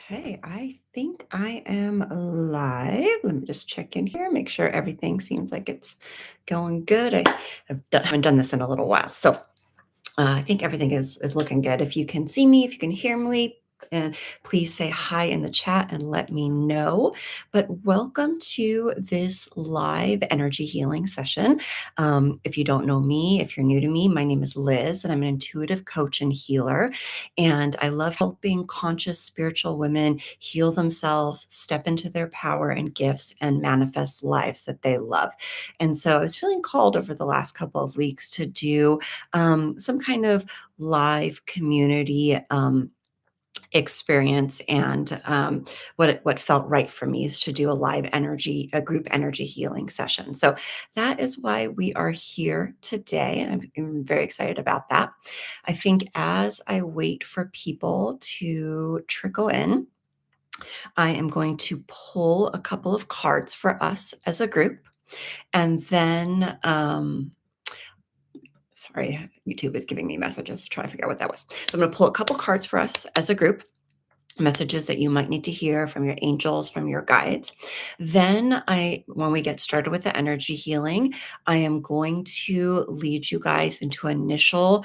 Okay, I think I am live. Let me just check in here, make sure everything seems like it's going good. Haven't done this in a little while, so I think everything is looking good. If you can see me, if you can hear me, and please say hi in the chat and let me know. But welcome to this live energy healing session. If you don't know me, if you're new to me, my name is Liz, and I'm an intuitive coach and healer. And I love helping conscious spiritual women heal themselves, step into their power and gifts, and manifest lives that they love. And so I was feeling called over the last couple of weeks to do some kind of live community experience. And what felt right for me is to do a group energy healing session. So that is why we are here today. And I'm very excited about that. I think as I wait for people to trickle in, I am going to pull a couple of cards for us as a group. And then, sorry, YouTube is giving me messages, trying to figure out what that was. So I'm going to pull a couple cards for us as a group, messages that you might need to hear from your angels, from your guides. Then when we get started with the energy healing, I am going to lead you guys into initial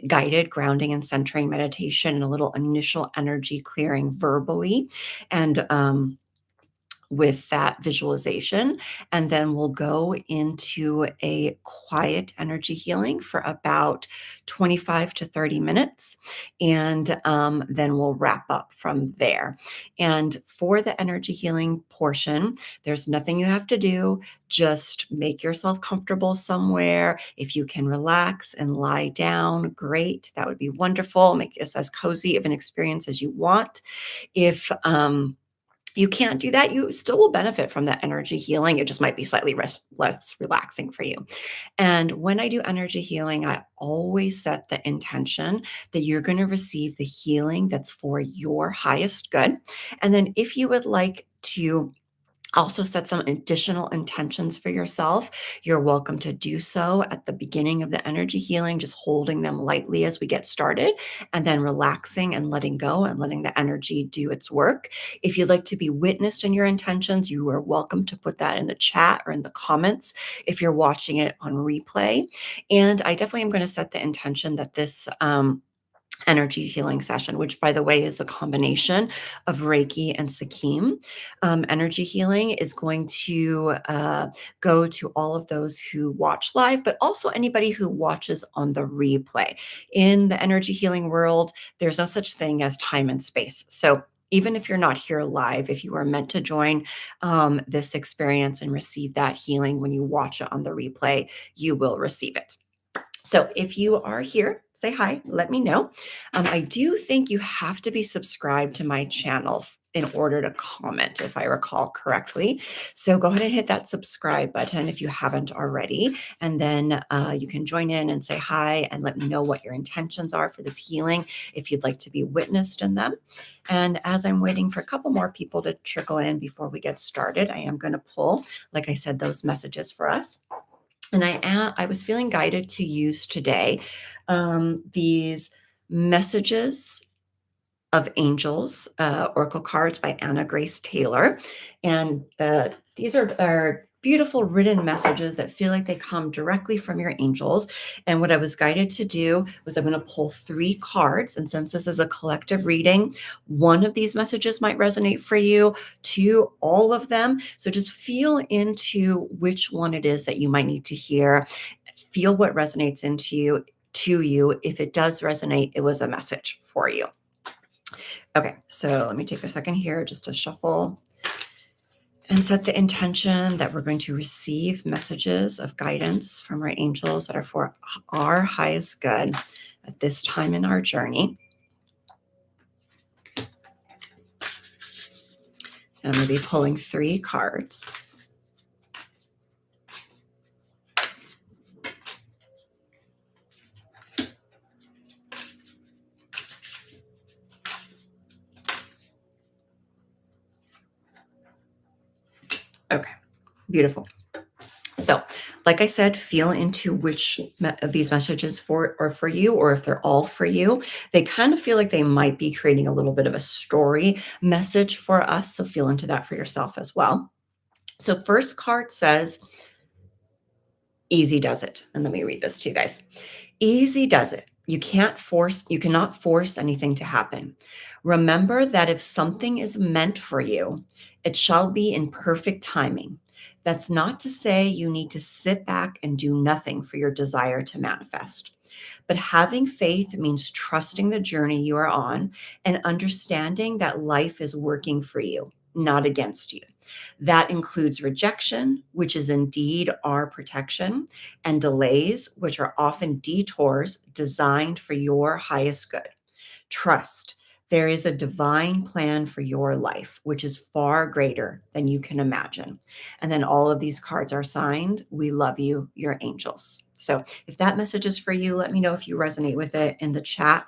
guided grounding and centering meditation and a little initial energy clearing verbally. And with that visualization. And then we'll go into a quiet energy healing for about 25 to 30 minutes. And then we'll wrap up from there. And for the energy healing portion, there's nothing you have to do. Just make yourself comfortable somewhere. If you can relax and lie down, great. That would be wonderful. Make this as cozy of an experience as you want. If you can't do that, you still will benefit from that energy healing. It just might be slightly less relaxing for you. And when I do energy healing, I always set the intention that you're going to receive the healing that's for your highest good. And then if you would like to also set some additional intentions for yourself, you're welcome to do so at the beginning of the energy healing, just holding them lightly as we get started, and then relaxing and letting go and letting the energy do its work. If you'd like to be witnessed in your intentions, you are welcome to put that in the chat or in the comments if you're watching it on replay. And I definitely am going to set the intention that this energy healing session, which by the way is a combination of Reiki and Seichem. Energy healing is going to go to all of those who watch live, but also anybody who watches on the replay. In the energy healing world, there's no such thing as time and space. So even if you're not here live, if you are meant to join this experience and receive that healing when you watch it on the replay, you will receive it. So if you are here, say hi, let me know. I do think you have to be subscribed to my channel in order to comment, if I recall correctly. So go ahead and hit that subscribe button if you haven't already. And then you can join in and say hi and let me know what your intentions are for this healing, if you'd like to be witnessed in them. And as I'm waiting for a couple more people to trickle in before we get started, I am going to pull, like I said, those messages for us. And I was feeling guided to use today these messages of angels, oracle cards by Anna Grace Taylor. And these are beautiful written messages that feel like they come directly from your angels. And what I was guided to do was I'm going to pull 3 cards. And since this is a collective reading, one of these messages might resonate for you, 2, all of them. So just feel into which one it is that you might need to hear. Feel what resonates to you. If it does resonate, it was a message for you. Okay, so let me take a second here just to shuffle and set the intention that we're going to receive messages of guidance from our angels that are for our highest good at this time in our journey. And I'm going to be pulling 3 cards. Okay, beautiful. So Like I said, feel into which of these messages for you, or if they're all for you. They kind of feel like they might be creating a little bit of a story message for us. So feel into that for yourself as well. So first card says, easy does it. And let me read this to you guys. Easy does it. You cannot force anything to happen. Remember that if something is meant for you, it shall be in perfect timing. That's not to say you need to sit back and do nothing for your desire to manifest. But having faith means trusting the journey you are on and understanding that life is working for you, not against you. That includes rejection, which is indeed our protection, and delays, which are often detours designed for your highest good. Trust. There is a divine plan for your life, which is far greater than you can imagine. And then all of these cards are signed. We love you, your angels. So if that message is for you, let me know if you resonate with it in the chat.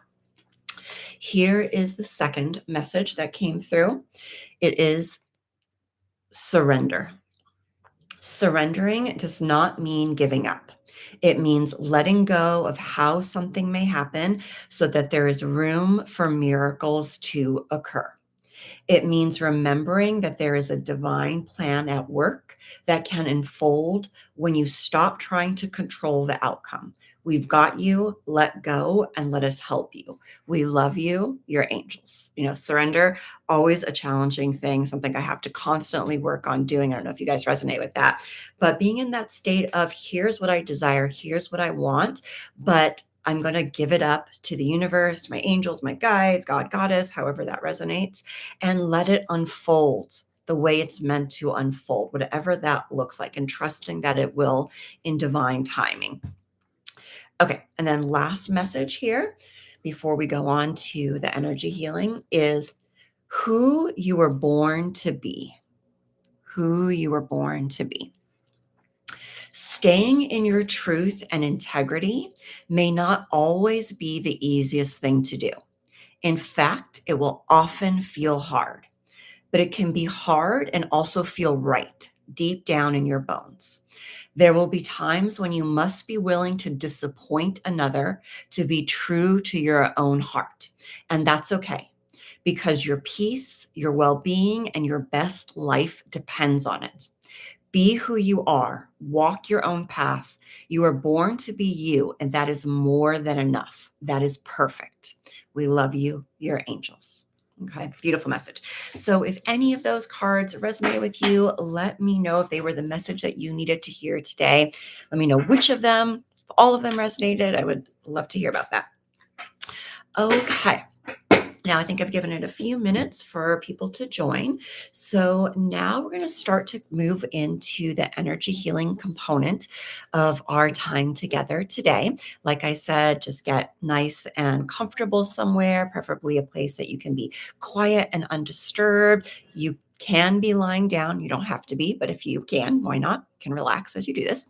Here is the second message that came through. It is surrender. Surrendering does not mean giving up. It means letting go of how something may happen so that there is room for miracles to occur. It means remembering that there is a divine plan at work that can unfold when you stop trying to control the outcome. We've got you, let go, and let us help you. We love you, your angels. Surrender, always a challenging thing, something I have to constantly work on doing. I don't know if you guys resonate with that, but being in that state of here's what I desire, here's what I want, but I'm going to give it up to the universe, my angels, my guides, God, Goddess, however that resonates, and let it unfold the way it's meant to unfold, whatever that looks like, and trusting that it will in divine timing. Okay, and then last message here before we go on to the energy healing is who you were born to be. Who you were born to be. Staying in your truth and integrity may not always be the easiest thing to do. In fact, it will often feel hard, but it can be hard and also feel right deep down in your bones. There will be times when you must be willing to disappoint another to be true to your own heart. And that's okay because your peace, your well-being, and your best life depends on it. Be who you are, walk your own path. You are born to be you, and that is more than enough. That is perfect. We love you, your angels. Okay, beautiful message. So if any of those cards resonate with you, let me know if they were the message that you needed to hear today. Let me know which of them, if all of them resonated. I would love to hear about that. Okay. Now, I think I've given it a few minutes for people to join. So now we're going to start to move into the energy healing component of our time together today. Like I said, just get nice and comfortable somewhere, preferably a place that you can be quiet and undisturbed. You can be lying down. You don't have to be, but if you can, why not? You can relax as you do this.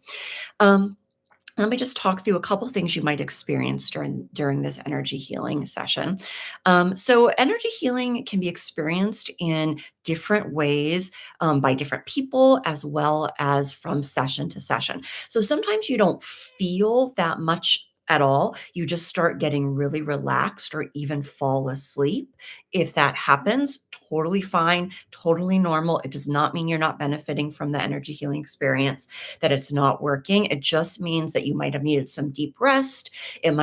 Let me just talk through a couple things you might experience during this energy healing session. So energy healing can be experienced in different ways by different people as well as from session to session. So sometimes you don't feel that much at all. You just start getting really relaxed or even fall asleep. If that happens, totally fine, totally normal. It does not mean you're not benefiting from the energy healing experience, that it's not working. It just means that you might have needed some deep rest. It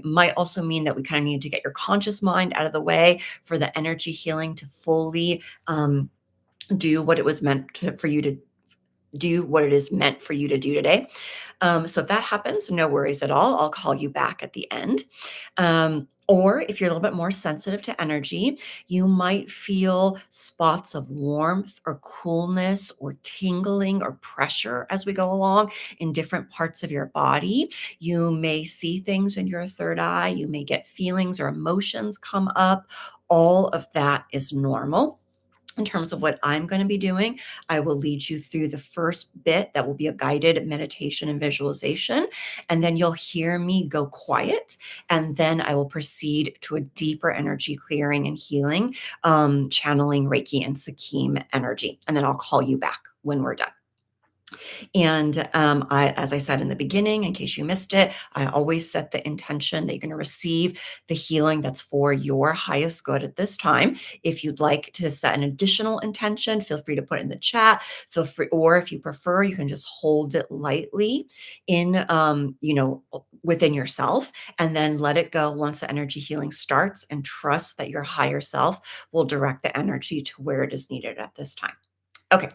might also mean that we kind of need to get your conscious mind out of the way for the energy healing to fully do what it was meant for you to do, what it is meant for you to do today. So if that happens, no worries at all. I'll call you back at the end. Or if you're a little bit more sensitive to energy, you might feel spots of warmth or coolness or tingling or pressure as we go along in different parts of your body. You may see things in your third eye. You may get feelings or emotions come up. All of that is normal. In terms of what I'm going to be doing, I will lead you through the first bit that will be a guided meditation and visualization. And then you'll hear me go quiet. And then I will proceed to a deeper energy clearing and healing, channeling Reiki and Seichem energy. And then I'll call you back when we're done. And as I said in the beginning, in case you missed it, I always set the intention that you're going to receive the healing that's for your highest good at this time. If you'd like to set an additional intention, feel free to put it in the chat. Feel free, or if you prefer, you can just hold it lightly in, within yourself, and then let it go once the energy healing starts, and trust that your higher self will direct the energy to where it is needed at this time. Okay.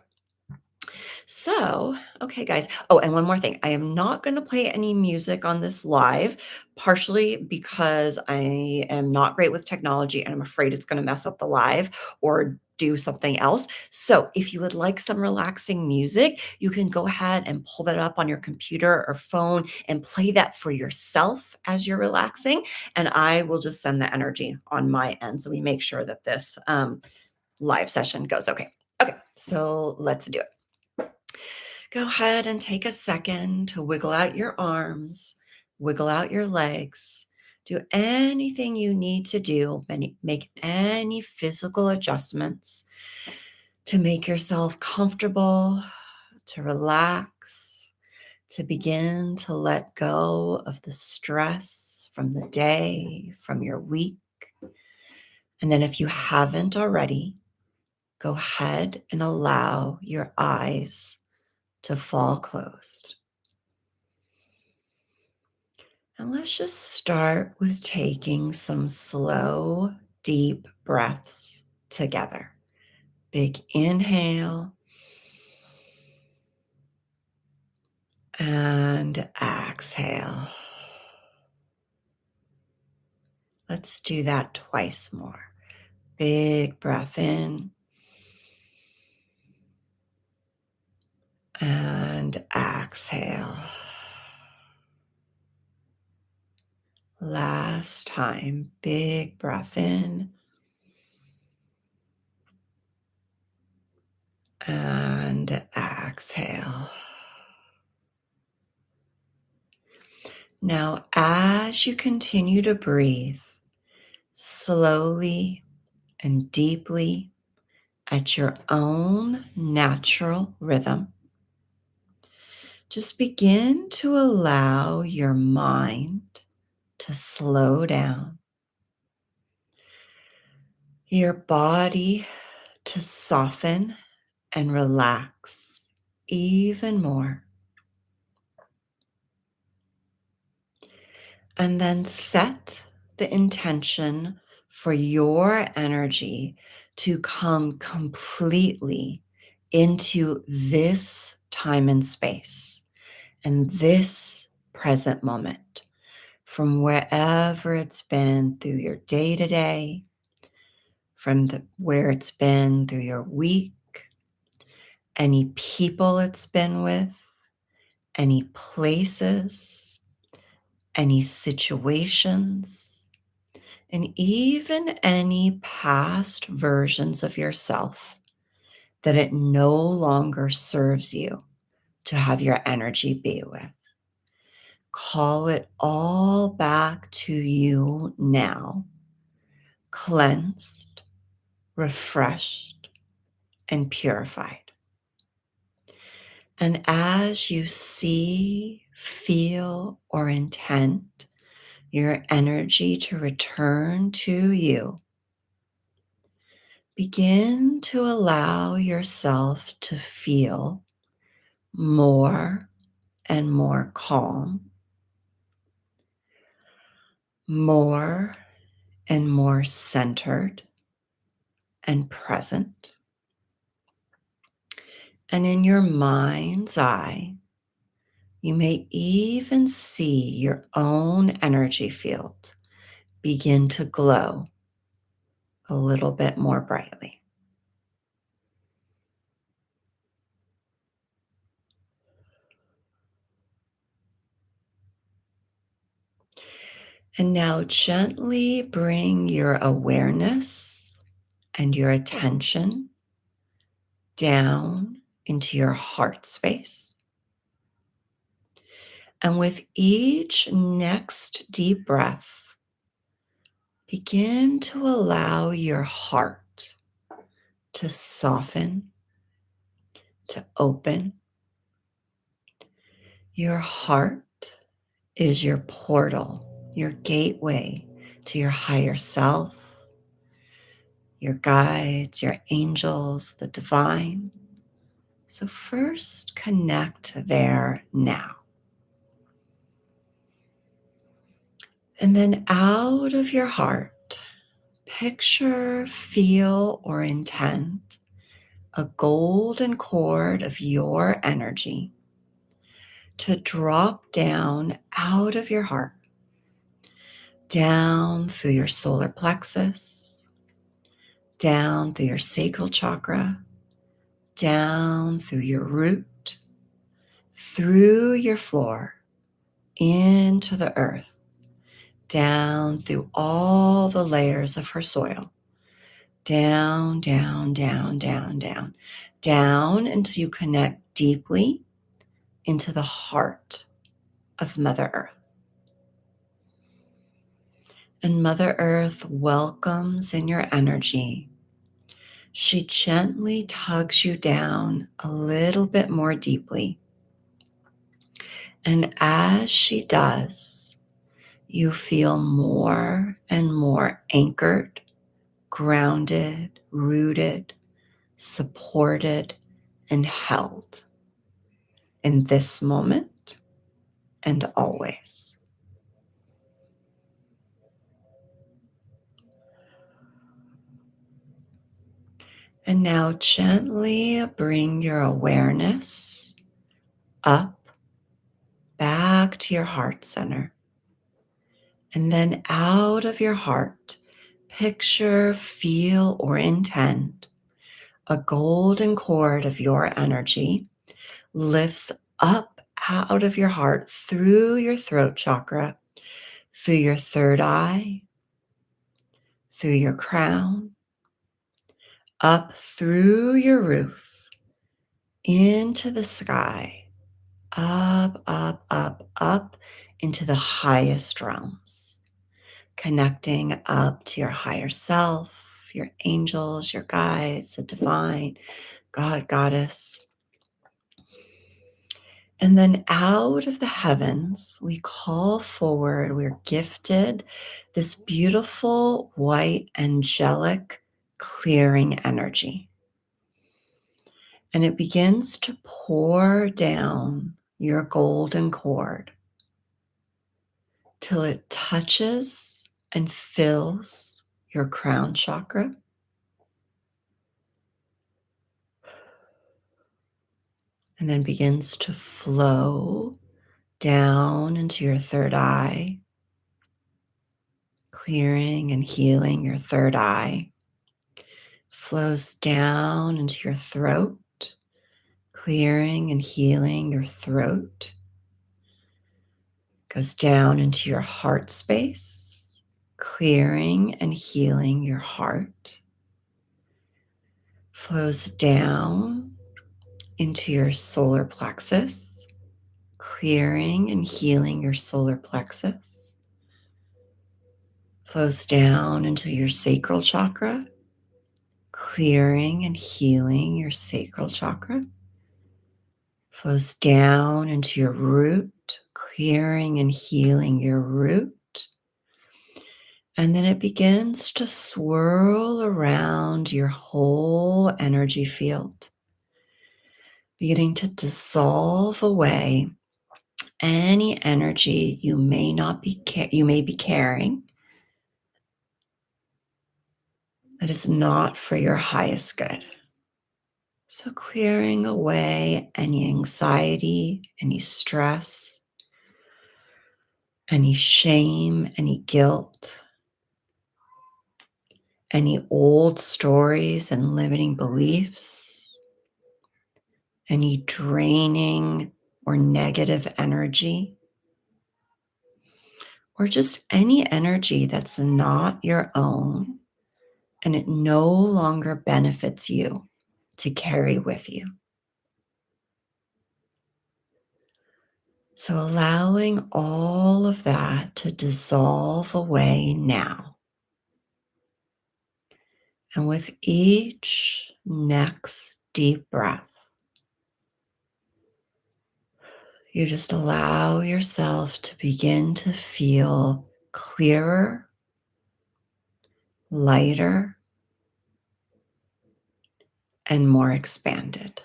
So, okay, guys. Oh, and one more thing. I am not going to play any music on this live, partially because I am not great with technology and I'm afraid it's going to mess up the live or do something else. So, if you would like some relaxing music, you can go ahead and pull that up on your computer or phone and play that for yourself as you're relaxing. And I will just send the energy on my end. So, we make sure that this live session goes okay. Okay, so let's do it. Go ahead and take a second to wiggle out your arms, wiggle out your legs. Do anything you need to do, make any physical adjustments to make yourself comfortable, to relax, to begin to let go of the stress from the day, from your week. And then, if you haven't already, go ahead and allow your eyes to fall closed. And let's just start with taking some slow, deep breaths together. Big inhale and exhale. Let's do that twice more. Big breath in and exhale. Last time, big breath in and exhale. Now, as you continue to breathe, slowly and deeply at your own natural rhythm, just begin to allow your mind to slow down, your body to soften and relax even more. And then set the intention for your energy to come completely into this time and space and this present moment from wherever it's been through your day to day, from where it's been through your week, any people it's been with, any places, any situations, and even any past versions of yourself that it no longer serves you to have your energy be with. Call it all back to you now, cleansed, refreshed, and purified. And as you see, feel, or intend your energy to return to you, begin to allow yourself to feel more and more calm, more and more centered and present. And in your mind's eye, you may even see your own energy field begin to glow a little bit more brightly. And now gently bring your awareness and your attention down into your heart space. And with each next deep breath, begin to allow your heart to soften, to open, Your heart is your portal, your gateway to your higher self, your guides, your angels, the divine. So first connect there now. And then out of your heart, picture, feel, or intend a golden cord of your energy to drop down out of your heart, down through your solar plexus, down through your sacral chakra, down through your root, through your floor, into the earth, down through all the layers of her soil, down, down, down, down, down, down until you connect deeply into the heart of Mother Earth. And Mother Earth welcomes in your energy. She gently tugs you down a little bit more deeply. And as she does, you feel more and more anchored, grounded, rooted, supported, and held in this moment and always. And now gently bring your awareness up, back to your heart center. And then out of your heart, picture, feel, or intend a golden cord of your energy lifts up out of your heart through your throat chakra, through your third eye, through your crown, up through your roof, into the sky, up, up, up, up into the highest realms, connecting up to your higher self, your angels, your guides, the divine, God, Goddess. And then out of the heavens, we call forward, we're gifted this beautiful white angelic clearing energy. And it begins to pour down your golden cord till it touches and fills your crown chakra, and then begins to flow down into your third eye, clearing and healing your third eye. Flows down into your throat, clearing and healing your throat. Goes down into your heart space, clearing and healing your heart. Flows down into your solar plexus, clearing and healing your solar plexus. Flows down into your sacral chakra, clearing and healing your sacral chakra. Flows down into your root, clearing and healing your root. And then it begins to swirl around your whole energy field, beginning to dissolve away any energy you may be carrying that is not for your highest good. So clearing away any anxiety, any stress, any shame, any guilt, any old stories and limiting beliefs, any draining or negative energy, or just any energy that's not your own and it no longer benefits you to carry with you. So allowing all of that to dissolve away now. And with each next deep breath, You just allow yourself to begin to feel clearer, lighter, and more expanded.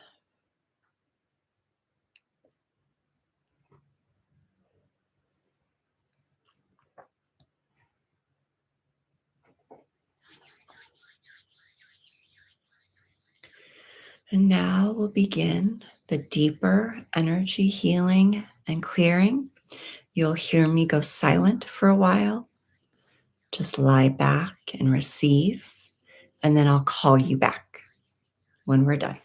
And now we'll begin the deeper energy healing and clearing. You'll hear me go silent for a while. Just lie back and receive, and then I'll call you back when we're done.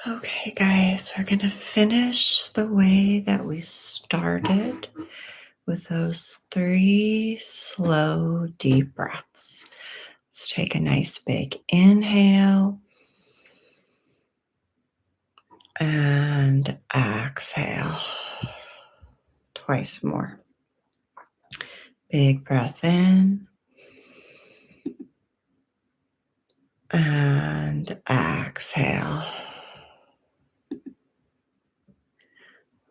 Okay, guys, we're going to finish the way that we started with those 3 slow, deep breaths. Let's take a nice big inhale and exhale. Twice more. Big breath in and exhale.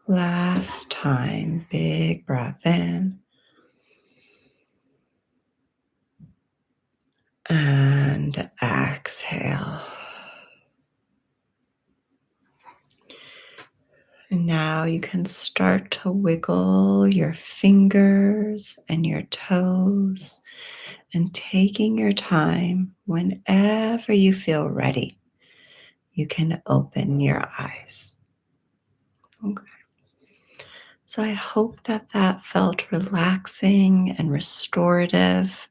Last time, big breath in and exhale. And now you can start to wiggle your fingers and your toes and taking your time whenever you feel ready, you can open your eyes. Okay. So I hope that that felt relaxing and restorative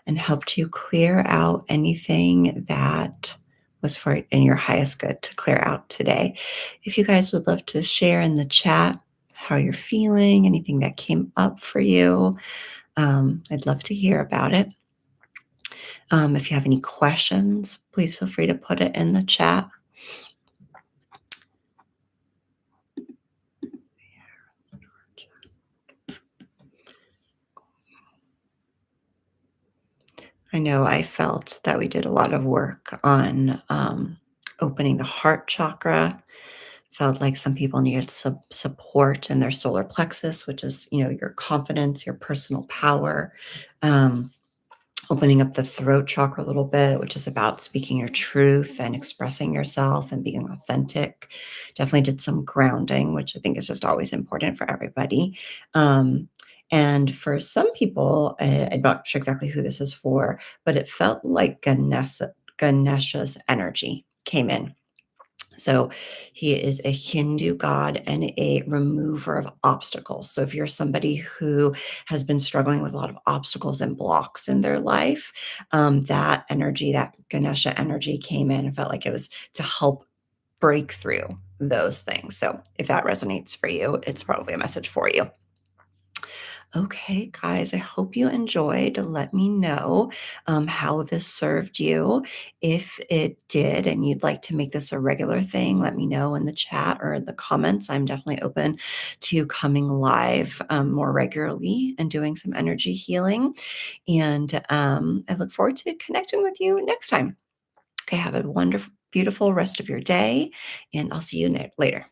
and helped you clear out anything that was for in your highest good to clear out today. If you guys would love to share in the chat how you're feeling, anything that came up for you, I'd love to hear about it. If you have any questions, please feel free to put it in the chat. I know I felt that we did a lot of work on opening the heart chakra. Felt like some people needed some support in their solar plexus, which is, your confidence, your personal power. Um, Opening up the throat chakra a little bit, which is about speaking your truth and expressing yourself and being authentic. Definitely did some grounding, which I think is just always important for everybody. And for some people, I'm not sure exactly who this is for, but it felt like Ganesha's energy came in. So he is a Hindu god and a remover of obstacles. So if you're somebody who has been struggling with a lot of obstacles and blocks in their life, that energy, that Ganesha energy came in and felt like it was to help break through those things. So if that resonates for you, it's probably a message for you. Okay, guys, I hope you enjoyed. Let me know how this served you. If it did and you'd like to make this a regular thing, let me know in the chat or in the comments. I'm definitely open to coming live more regularly and doing some energy healing. And I look forward to connecting with you next time. Okay, have a wonderful, beautiful rest of your day, and I'll see you later.